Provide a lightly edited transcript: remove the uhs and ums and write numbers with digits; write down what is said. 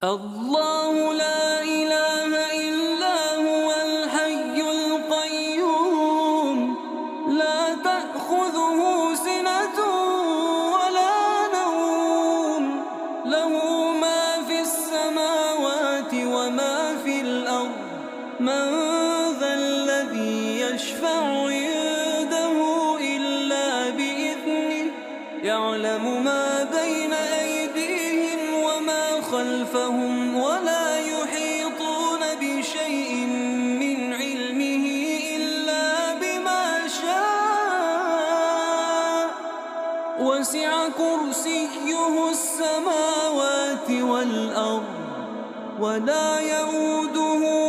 الله لا إله إلا هو الحي القيوم لا تأخذه سنة ولا نوم له ما في السماوات وما في الأرض من ذا الذي يشفع عنده إلا بإذنه يعلم ما بين أيديهم وما خلفهم ولا يحيطون بشيء من علمه إلا بما شاء وسع كرسيه السماوات والأرض ولا يئوده